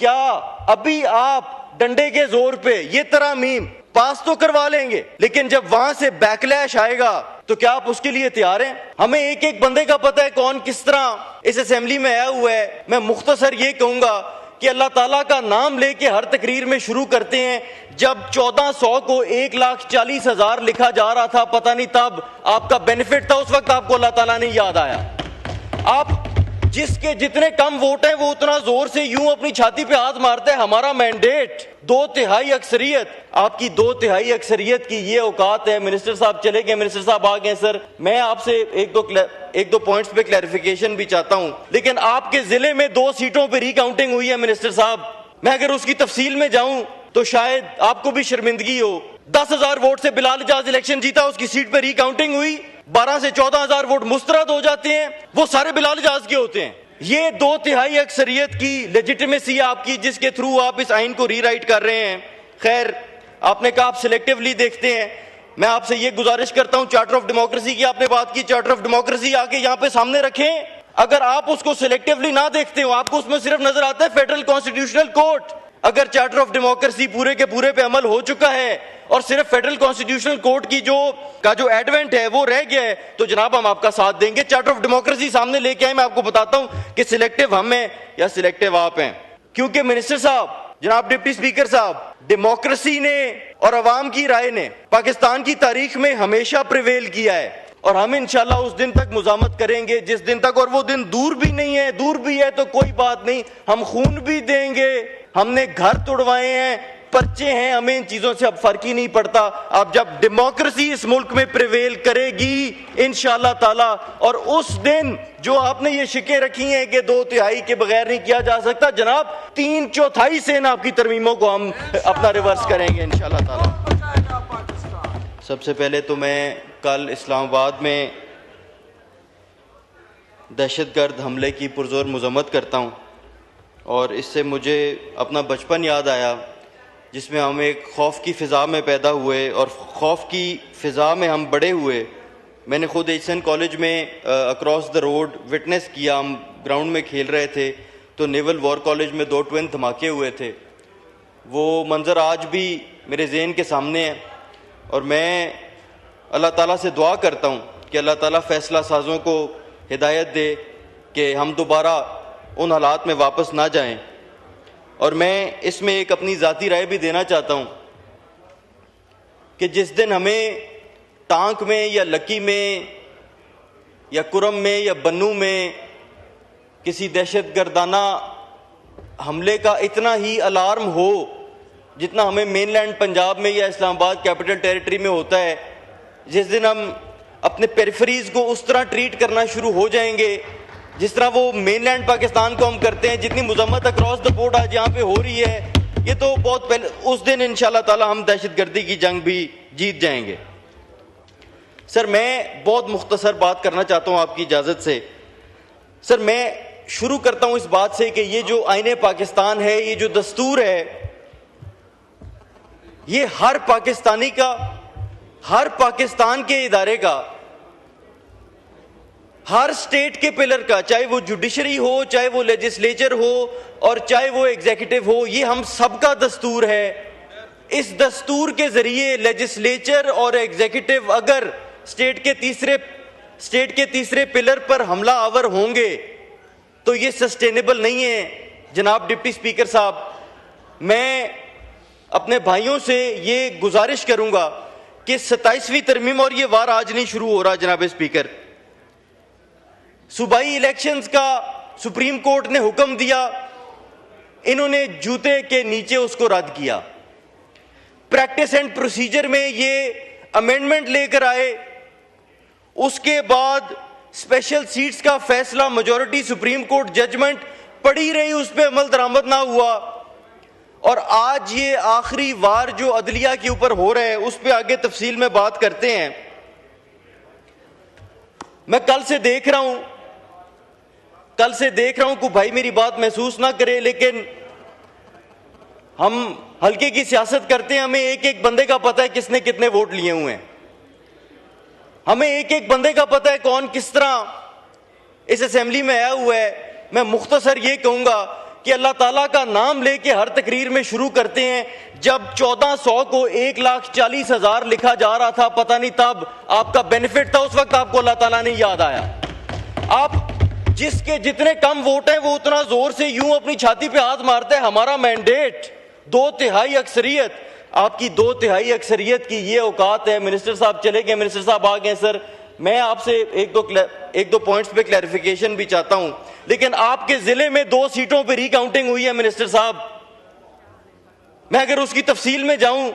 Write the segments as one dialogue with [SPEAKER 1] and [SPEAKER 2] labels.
[SPEAKER 1] क्या अभी आप डंडे के जोर पे ये तरामीम पास तो करवा लेंगे, लेकिन जब वहां से बैकलैश आएगा तो क्या आप उसके लिए तैयार हैं? हमें एक एक बंदे का पता है कौन किस तरह इस असेंबली में आया हुआ है। मैं मुख्तसर ये कहूंगा कि अल्लाह ताला का नाम लेके हर तकरीर में शुरू करते हैं। जब 1400 को 1,40,000 लिखा जा रहा था, पता नहीं तब आपका बेनिफिट था, उस वक्त आपको अल्लाह ताला ने याद आया। आप जिसके जितने कम वोट हैं वो उतना जोर से यूं अपनी छाती पे हाथ मारते हैं। हमारा मैंडेट 2/3 अक्सरियत, आपकी 2/3 अक्सरियत की ये औकात है। मिनिस्टर साहब चले गए, मिनिस्टर साहब आ गए। सर मैं आपसे एक दो पॉइंट्स पे क्लैरिफिकेशन भी चाहता हूं, लेकिन आपके जिले में 2 सीटों पे रिकाउंटिंग हुई है मिनिस्टर साहब। मैं अगर उसकी तफसील में जाऊं तो शायद आपको भी शर्मिंदगी हो। 10,000 वोट से बिलाल इजाज इलेक्शन जीता, उसकी सीट पे रिकाउंटिंग हुई, 12 से 14,000 वोट मुस्तरद हो जाते हैं, वो सारे बिलाल इजाज के होते हैं। ये 2/3 अक्सरियत की लेजिटिमेसी आपकी, जिसके थ्रू आप इस आइन को रीराइट कर रहे हैं। खैर, आपने कहा आप सिलेक्टिवली देखते हैं। मैं आपसे ये गुजारिश करता हूं, चार्टर ऑफ डेमोक्रेसी की आपने बात की, चार्टर ऑफ डेमोक्रेसी आके यहाँ पे सामने रखें। अगर आप उसको सिलेक्टिवली ना देखते हो, आपको उसमें सिर्फ नजर आता है फेडरल कॉन्स्टिट्यूशनल कोर्ट। अगर चार्टर ऑफ डेमोक्रेसी पूरे के पूरे पे अमल हो चुका है और सिर्फ फेडरल कॉन्स्टिट्यूशनल कोर्ट की जो एडवेंट है वो रह गया है, तो जनाब हम आपका साथ देंगे। चार्टर ऑफ डेमोक्रेसी सामने लेके आए, मैं आपको बताता हूं कि सिलेक्टिव हम हैं या सिलेक्टिव आप हैं। क्योंकि मिनिस्टर साहब, जनाब डिप्टी स्पीकर साहब, डेमोक्रेसी ने और अवाम की राय ने पाकिस्तान की तारीख में हमेशा प्रिवेल किया है, और हम इंशाल्लाह उस दिन तक मुजामत करेंगे जिस दिन तक, और वो दिन दूर भी नहीं है, दूर भी है तो कोई बात नहीं, हम खून भी देंगे। हमने घर तोड़वाए हैं, पर्चे हैं, हमें इन चीजों से अब फर्क ही नहीं पड़ता। अब जब डेमोक्रेसी इस मुल्क में प्रिवेल करेगी इंशाल्लाह ताला, और उस दिन जो आपने ये शिकें रखी हैं कि 2/3 के बगैर नहीं किया जा सकता, जनाब 3/4 से इन आपकी तरमीमों को हम अपना रिवर्स करेंगे इंशाल्लाह ताला। सबसे पहले तो मैं कल इस्लामाबाद में दहशतगर्द हमले की पुरजोर मजम्मत करता हूँ, और इससे मुझे अपना बचपन याद आया जिसमें हम एक खौफ की फ़िज़ा में पैदा हुए और खौफ की फ़िज़ा में हम बड़े हुए। मैंने ख़ुद एचएन कॉलेज में अक्रॉस द रोड विटनेस किया। हम ग्राउंड में खेल रहे थे तो नेवल वॉर कॉलेज में 2 ट्विन धमाके हुए थे। वो मंज़र आज भी मेरे ज़हन के सामने है, और मैं अल्लाह ताला से दुआ करता हूँ कि अल्लाह ताला फ़ैसला साज़ों को हिदायत दे कि हम दोबारा उन हालात में वापस ना जाएं। और मैं इसमें एक अपनी ज़ाती राय भी देना चाहता हूँ कि जिस दिन हमें टांक में या लकी में या कुरम में या बन्नू में किसी दहशतगर्दाना हमले का इतना ही अलार्म हो जितना हमें मेनलैंड पंजाब में या इस्लामाबाद कैपिटल टेरिटरी में होता है, जिस दिन हम अपने पेरिफेरीज को उस तरह ट्रीट करना शुरू हो जाएंगे जिस तरह वो मेनलैंड पाकिस्तान को हम करते हैं, जितनी मुजम्मत अक्रॉस द बोर्ड आज यहाँ पे हो रही है, ये तो बहुत पहले, उस दिन इंशाल्लाह ताला हम दहशतगर्दी की जंग भी जीत जाएंगे। सर मैं बहुत मुख्तसर बात करना चाहता हूँ आपकी इजाज़त से। सर मैं शुरू करता हूँ इस बात से कि ये जो आईने पाकिस्तान है, ये जो दस्तूर है, ये हर पाकिस्तानी का, हर पाकिस्तान के इदारे का, हर स्टेट के पिलर का, चाहे वो जुडिशरी हो, चाहे वो लेजिस्लेचर हो और चाहे वो एग्जीक्यूटिव हो, ये हम सबका दस्तूर है। इस दस्तूर के जरिए लेजिस्लेचर और एग्जीक्यूटिव अगर स्टेट के तीसरे पिलर पर हमला आवर होंगे तो ये सस्टेनेबल नहीं है। जनाब डिप्टी स्पीकर साहब, मैं अपने भाइयों से ये गुजारिश करूंगा कि 27वीं तरमीम, और ये वार आज नहीं शुरू हो रहा जनाब स्पीकर, सूबाई इलेक्शंस का सुप्रीम कोर्ट ने हुक्म दिया, इन्होंने जूते के नीचे उसको रद्द किया। प्रैक्टिस एंड प्रोसीजर में ये अमेंडमेंट लेकर आए, उसके बाद स्पेशल सीट्स का फैसला, मेजॉरिटी सुप्रीम कोर्ट जजमेंट पड़ी रही, उस पर अमल दरामद ना हुआ, और आज ये आखिरी वार जो अदलिया के ऊपर हो रहा है उस पर आगे तफसील में बात करते हैं। मैं कल से देख रहा हूं कि भाई मेरी बात महसूस ना करे, लेकिन हम हल्के की सियासत करते हैं। हमें एक एक बंदे का पता है किसने कितने वोट लिए हुए हैं, हमें एक एक बंदे का पता है कौन किस तरह इस असेंबली में आया हुआ है। मैं मुख्तसर ये कहूंगा कि अल्लाह ताला का नाम लेके हर तकरीर में शुरू करते हैं। जब 1400 को 1,40,000 लिखा जा रहा था, पता नहीं तब आपका बेनिफिट था, उस वक्त आपको अल्लाह ताला ने याद आया। आप जिसके जितने कम वोट हैं वो उतना जोर से यूं अपनी छाती पे हाथ मारता है, हमारा मैंडेट 2/3 अक्सरियत। आपकी 2/3 अक्सरियत की ये औकात है। मिनिस्टर साहब चले गए, मिनिस्टर साहब आ गए। सर मैं आपसे एक दो पॉइंट्स पे क्लैरिफिकेशन भी चाहता हूं, लेकिन आपके जिले में 2 सीटों पे रिकाउंटिंग हुई है मिनिस्टर साहब। मैं अगर उसकी तफसील में जाऊं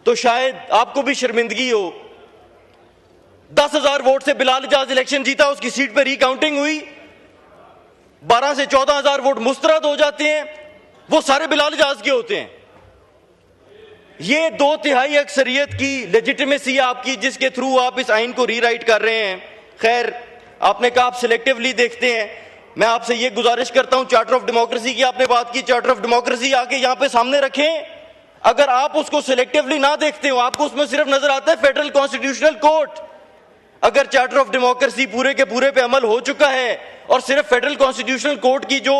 [SPEAKER 1] तो शायद आपको भी शर्मिंदगी हो। 10,000 वोट से बिलाल इजाज इलेक्शन जीता, उसकी सीट पर रिकाउंटिंग हुई, 12 से 14,000 वोट मुस्तरद हो जाते हैं, वो सारे बिलाल इजाज के होते हैं। ये 2/3 अक्सरियत की लेजिटिमेसी आपकी, जिसके थ्रू आप इस आइन को रीराइट कर रहे हैं। खैर, आपने कहा आप सिलेक्टिवली देखते हैं। मैं आपसे ये गुजारिश करता हूं, चार्टर ऑफ डेमोक्रेसी की आपने बात की, चार्टर ऑफ डेमोक्रेसी आके यहां पे सामने रखें। अगर आप उसको सिलेक्टिवली ना देखते हो, आपको उसमें सिर्फ नजर आता है फेडरल कॉन्स्टिट्यूशनल कोर्ट। अगर चार्टर ऑफ डेमोक्रेसी पूरे के पूरे पे अमल हो चुका है और सिर्फ फेडरल कॉन्स्टिट्यूशनल कोर्ट की जो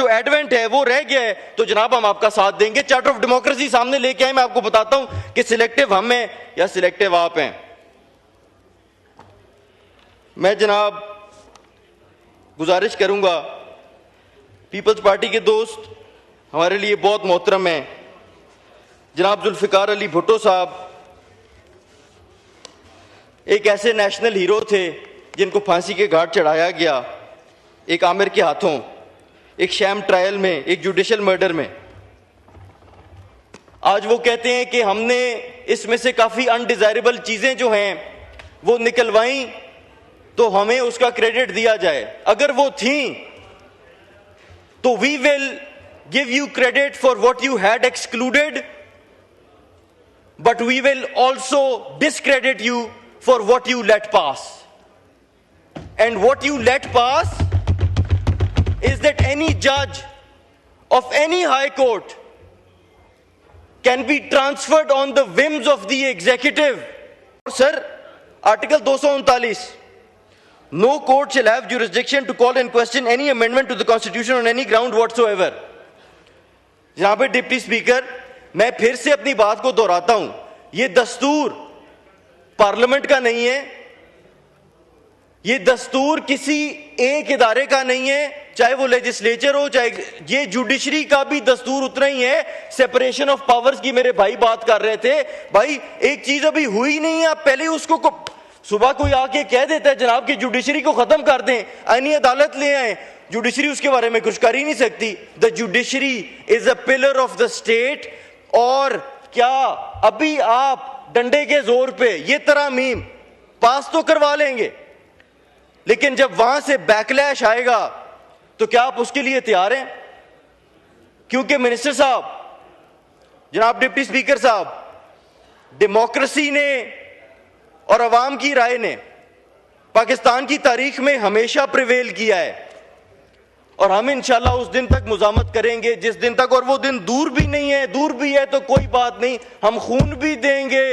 [SPEAKER 1] एडवेंट है वो रह गया है, तो जनाब हम आपका साथ देंगे। चार्टर ऑफ डेमोक्रेसी सामने लेके आए, मैं आपको बताता हूं कि सिलेक्टिव हम हैं या सिलेक्टिव आप हैं। मैं जनाब गुजारिश करूंगा, पीपल्स पार्टी के दोस्त हमारे लिए बहुत मोहतरम हैं, जनाब जुल्फिकार अली भुट्टो साहब एक ऐसे नेशनल हीरो थे जिनको फांसी के घाट चढ़ाया गया एक आमिर के हाथों, एक शैम ट्रायल में, एक जुडिशियल मर्डर में। आज वो कहते हैं कि हमने इसमें से काफी अनडिजायरेबल चीजें जो हैं वो निकलवाई तो हमें उसका क्रेडिट दिया जाए। अगर वो थी तो we will give you credit for what you had excluded, but we will also discredit you for what you let pass. And what you let pass is that any judge of any high court can be transferred on the whims of the executive. Sir, Article 239, no court shall have jurisdiction to call and question any amendment to the Constitution on any ground whatsoever. जनाब deputy speaker, मैं फिर से अपनी बात को दोहराता हूं, ये दस्तूर पार्लियामेंट का नहीं है, ये दस्तूर किसी एक इदारे का नहीं है, चाहे वो लेजिस्लेचर हो, चाहे ये जुडिशरी का भी दस्तूर उतना ही है। सेपरेशन ऑफ पावर्स की मेरे भाई बात कर रहे थे। भाई एक चीज अभी हुई नहीं है, आप पहले उसको सुबह कोई आके कह देता है जनाब की जुडिशरी को खत्म कर दें, आईनी अदालत ले आए, जुडिशरी उसके बारे में कुछ कर ही नहीं सकती। The judiciary is a pillar of the state. और क्या अभी आप डंडे के जोर पे ये तरामीम पास तो करवा लेंगे, लेकिन जब वहां से बैकलैश आएगा तो क्या आप उसके लिए तैयार हैं? क्योंकि मिनिस्टर साहब, जनाब डिप्टी स्पीकर साहब, डेमोक्रेसी ने और अवाम की राय ने पाकिस्तान की तारीख में हमेशा प्रिवेल किया है, और हम इंशाल्लाह उस दिन तक मुजामत करेंगे जिस दिन तक, और वो दिन दूर भी नहीं है, दूर भी है तो कोई बात नहीं, हम खून भी देंगे,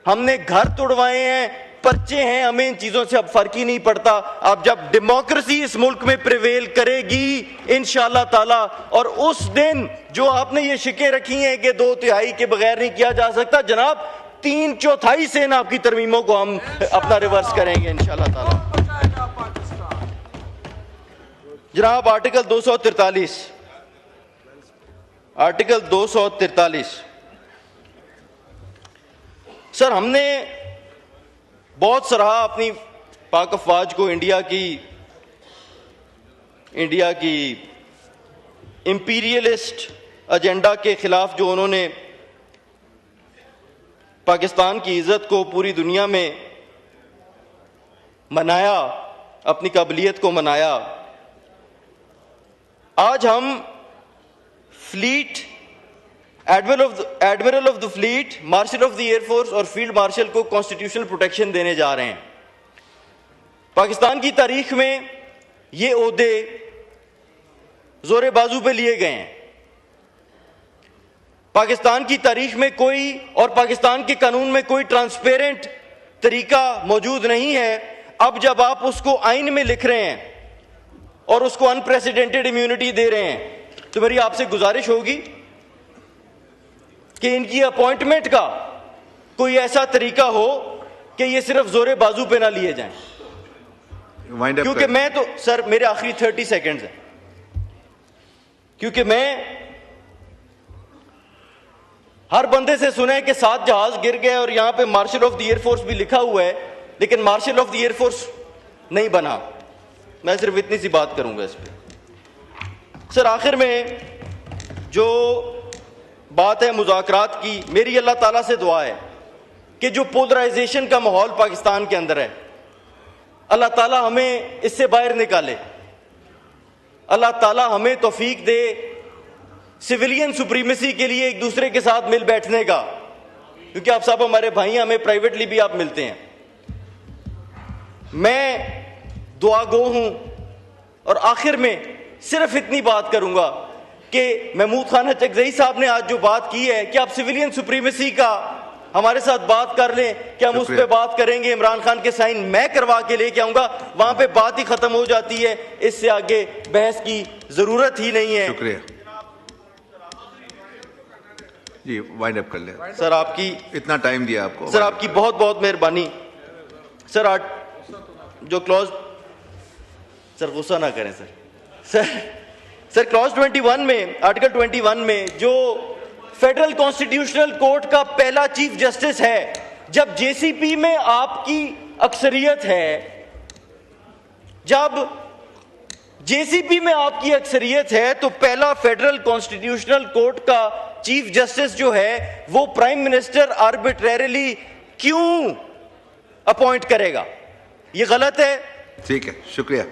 [SPEAKER 1] हमने घर तोड़वाए हैं, पर्चे हैं, हमें इन चीजों से अब फर्क ही नहीं पड़ता। अब जब डेमोक्रेसी इस मुल्क में प्रिवेल करेगी इंशाल्लाह ताला, और उस दिन जो आपने ये शिकें रखी हैं कि 2/3 के बगैर नहीं किया जा सकता, जनाब 3/4 से ना आपकी तरमीमों को हम अपना रिवर्स करेंगे इंशाल्लाह ताला। जनाब आर्टिकल 243, आर्टिकल 243, सर हमने बहुत सराहा अपनी पाक अफवाज को, इंडिया की इंपीरियलिस्ट एजेंडा के खिलाफ जो उन्होंने पाकिस्तान की इज्जत को पूरी दुनिया में मनाया, अपनी काबिलियत को मनाया। आज हम fleet, admiral of the fleet, marshal of the air force और फील्ड मार्शल को कॉन्स्टिट्यूशनल प्रोटेक्शन देने जा रहे हैं। पाकिस्तान की तारीख में ये ओहदे जोरे बाजू पे लिए गए हैं। पाकिस्तान की तारीख में कोई, और पाकिस्तान के कानून में कोई ट्रांसपेरेंट तरीका मौजूद नहीं है। अब जब आप उसको आइन में लिख रहे हैं और उसको अनप्रेसिडेंटेड इम्यूनिटी दे रहे हैं, तो मेरी आपसे गुजारिश होगी कि इनकी अपॉइंटमेंट का कोई ऐसा तरीका हो कि ये सिर्फ जोरे बाजू पे ना लिए जाएं। क्योंकि मैं तो सर, मेरे आखिरी 30 सेकेंड्स हैं, क्योंकि मैं हर बंदे से सुना है कि 7 जहाज गिर गए और यहां पे मार्शल ऑफ द एयरफोर्स भी लिखा हुआ है, लेकिन मार्शल ऑफ द एयरफोर्स नहीं बना। मैं सिर्फ इतनी सी बात करूंगा इस पे। सर, आखिर में जो बात है मुज़ाकरात की, मेरी अल्लाह ताला से दुआ है कि जो पोलराइजेशन का माहौल पाकिस्तान के अंदर है, अल्लाह ताला हमें इससे बाहर निकाले। अल्लाह ताला हमें तौफीक दे सिविलियन सुप्रीमेसी के लिए एक दूसरे के साथ मिल बैठने का, क्योंकि आप सब हमारे भाई हैं, हमें प्राइवेटली भी आप मिलते हैं। मैं दुआ गो हूं और आखिर में सिर्फ इतनी बात करूंगा कि महमूद खान चकजई साहब ने आज जो बात की है कि आप सिविलियन सुप्रीमेसी का हमारे साथ बात कर लें, कि हम उस पर बात करेंगे, इमरान खान के साइन मैं करवा के लेके आऊंगा, वहां पे बात ही खत्म हो जाती है। इससे आगे बहस की जरूरत ही नहीं है।
[SPEAKER 2] शुक्रिया जी, वाइंड अप कर ले
[SPEAKER 1] सर, आपकी
[SPEAKER 2] इतना टाइम दिया आपको
[SPEAKER 1] सर, आपकी बहुत बहुत मेहरबानी सर। आज जो क्लॉज, सर गुस्सा ना करें सर क्लॉज 21 में, आर्टिकल 21 में जो फेडरल कॉन्स्टिट्यूशनल कोर्ट का पहला चीफ जस्टिस है, जब जेसीपी में आपकी अक्सरियत है, जब जेसीपी में आपकी अक्सरियत है, तो पहला फेडरल कॉन्स्टिट्यूशनल कोर्ट का चीफ जस्टिस जो है वो प्राइम मिनिस्टर आर्बिट्रेरिली क्यों अपॉइंट करेगा? ये गलत है।
[SPEAKER 2] ठीक है, शुक्रिया।